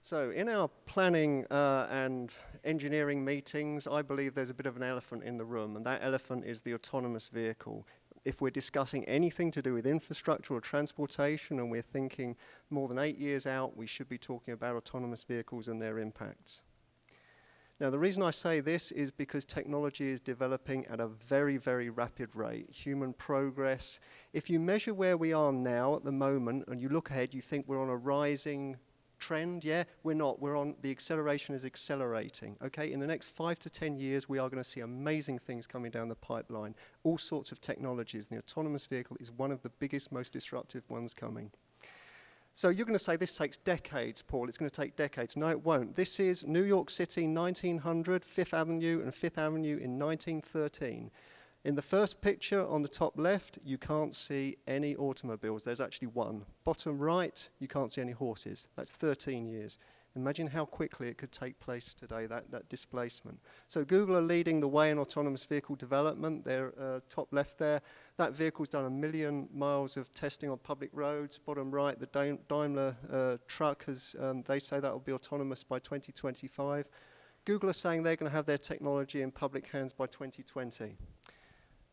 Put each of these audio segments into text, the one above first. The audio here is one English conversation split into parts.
So in our planning and engineering meetings, I believe there's a bit of an elephant in the room, and that elephant is the autonomous vehicle. If we're discussing anything to do with infrastructure or transportation, and we're thinking more than 8 years out, we should be talking about autonomous vehicles and their impacts. Now, the reason I say this is because technology is developing at a very, very rapid rate. Human progress. If you measure where we are now at the moment, and you look ahead, you think we're on a rising trend. Yeah, we're not. The acceleration is accelerating. Okay, in the next 5 to 10 years, we are going to see amazing things coming down the pipeline. All sorts of technologies. And the autonomous vehicle is one of the biggest, most disruptive ones coming. So you're going to say this takes decades, Paul. It's going to take decades. No, it won't. This is New York City, 1900, Fifth Avenue, and Fifth Avenue in 1913. In the first picture on the top left, you can't see any automobiles. There's actually one. Bottom right, you can't see any horses. That's 13 years. Imagine how quickly it could take place today, that displacement. So Google are leading the way in autonomous vehicle development. They're top left there. That vehicle's done 1 million miles of testing on public roads. Bottom right, the Daimler truck, they say that will be autonomous by 2025. Google are saying they're going to have their technology in public hands by 2020.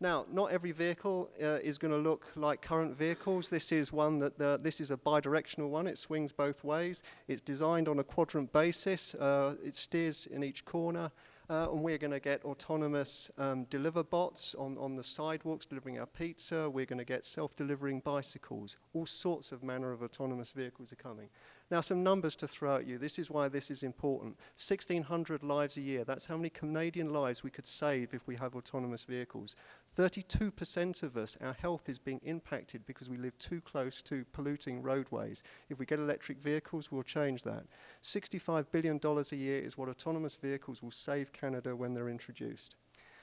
Now, not every vehicle is going to look like current vehicles. This is one this is a bi-directional one. It swings both ways. It's designed on a quadrant basis. It steers in each corner. And we're going to get autonomous deliver bots on the sidewalks delivering our pizza. We're going to get self-delivering bicycles. All sorts of manner of autonomous vehicles are coming. Now, some numbers to throw at you. This is why this is important. 1,600 lives a year. That's how many Canadian lives we could save if we have autonomous vehicles. 32% of us, our health is being impacted because we live too close to polluting roadways. If we get electric vehicles, we'll change that. $65 billion a year is what autonomous vehicles will save Canada when they're introduced.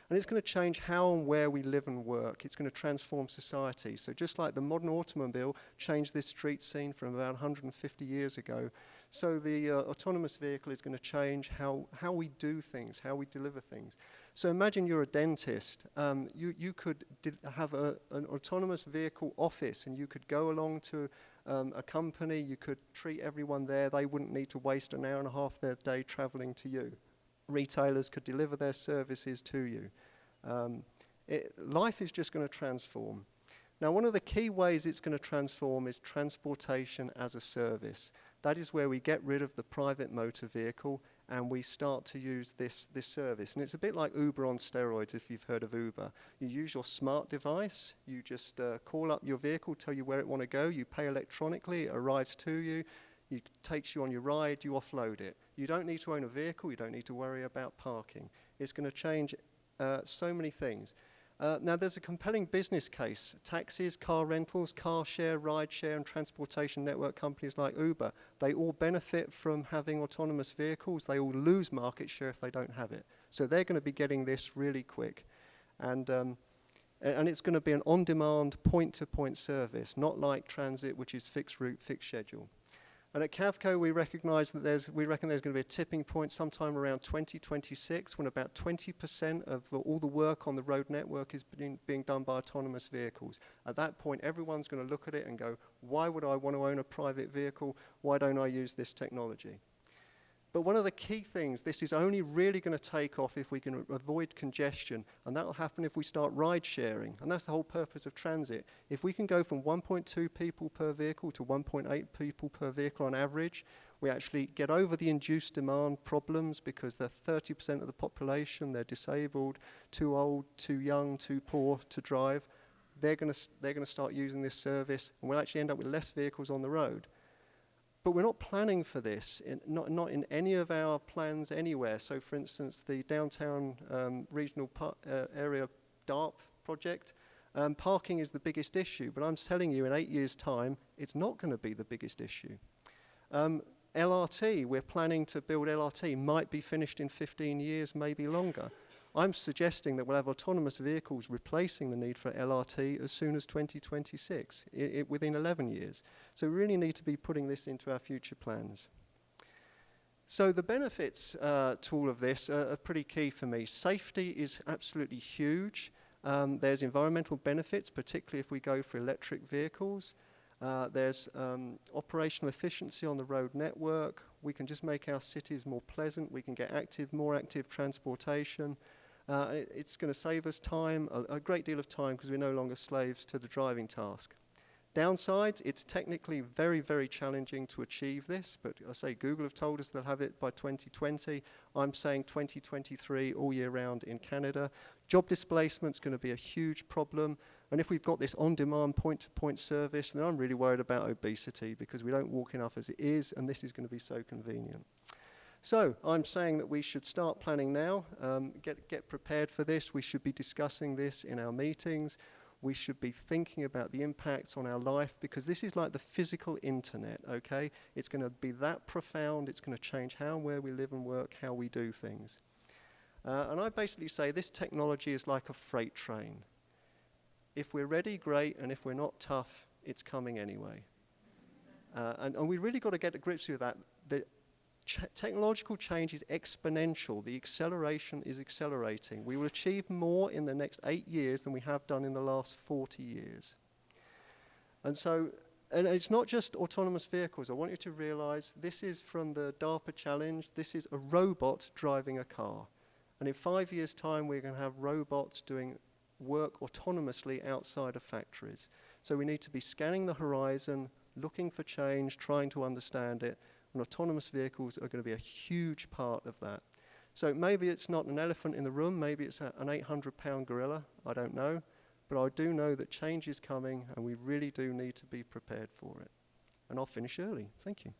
And it's going to change how and where we live and work. It's going to transform society. So just like the modern automobile changed this street scene from about 150 years ago, so the autonomous vehicle is going to change how we do things, how we deliver things. So imagine you're a dentist. You could have an autonomous vehicle office, and you could go along to a company. You could treat everyone there. They wouldn't need to waste an hour and a half their day traveling to you. Retailers could deliver their services to you. Life is just going to transform. Now, one of the key ways it's going to transform is transportation as a service. That is where we get rid of the private motor vehicle and we start to use this service. And it's a bit like Uber on steroids, if you've heard of Uber. You use your smart device, you just call up your vehicle, tell you where it want to go, you pay electronically, it arrives to you, it takes you on your ride, you offload it. You don't need to own a vehicle, you don't need to worry about parking. It's going to change so many things. Now, there's a compelling business case. Taxis, car rentals, car share, ride share, and transportation network companies like Uber, they all benefit from having autonomous vehicles. They all lose market share if they don't have it. So they're going to be getting this really quick. And it's going to be an on-demand, point-to-point service, not like transit, which is fixed route, fixed schedule. And at Cavco, we reckon there's going to be a tipping point sometime around 2026 when about 20% of all the work on the road network is being done by autonomous vehicles. At that point, everyone's going to look at it and go, why would I want to own a private vehicle? Why don't I use this technology? But one of the key things, this is only really going to take off if we can avoid congestion, and that will happen if we start ride sharing, and that's the whole purpose of transit. If we can go from 1.2 people per vehicle to 1.8 people per vehicle on average, we actually get over the induced demand problems because they're 30% of the population, they're disabled, too old, too young, too poor to drive. They're going to start using this service, and we'll actually end up with less vehicles on the road. But we're not planning for this, not in any of our plans anywhere. So, for instance, the downtown regional area DARP project, parking is the biggest issue. But I'm telling you, in 8 years' time, it's not going to be the biggest issue. LRT, we're planning to build LRT, might be finished in 15 years, maybe longer. I'm suggesting that we'll have autonomous vehicles replacing the need for LRT as soon as 2026, within 11 years. So we really need to be putting this into our future plans. So the benefits to all of this are pretty key for me. Safety is absolutely huge. There's environmental benefits, particularly if we go for electric vehicles. There's operational efficiency on the road network. We can just make our cities more pleasant. We can get more active transportation. It's going to save us time, a great deal of time, because we're no longer slaves to the driving task. Downsides, it's technically very, very challenging to achieve this, but I say Google have told us they'll have it by 2020. I'm saying 2023 all year round in Canada. Job displacement's going to be a huge problem, and if we've got this on-demand point-to-point service, then I'm really worried about obesity, because we don't walk enough as it is, and this is going to be so convenient. So I'm saying that we should start planning now, get prepared for this. We should be discussing this in our meetings. We should be thinking about the impacts on our life, because this is like the physical internet, okay? It's going to be that profound. It's going to change how and where we live and work, how we do things. And I basically say this technology is like a freight train. If we're ready, great, and if we're not tough, it's coming anyway. And we really got to get to grips with that. The technological change is exponential. The acceleration is accelerating. We will achieve more in the next 8 years than we have done in the last 40 years. And so, and it's not just autonomous vehicles. I want you to realize this is from the DARPA challenge. This is a robot driving a car. And in 5 years' time, we're going to have robots doing work autonomously outside of factories. So we need to be scanning the horizon, looking for change, trying to understand it. And autonomous vehicles are going to be a huge part of that. So maybe it's not an elephant in the room, maybe it's an 800-pound gorilla, I don't know. But I do know that change is coming, and we really do need to be prepared for it. And I'll finish early. Thank you.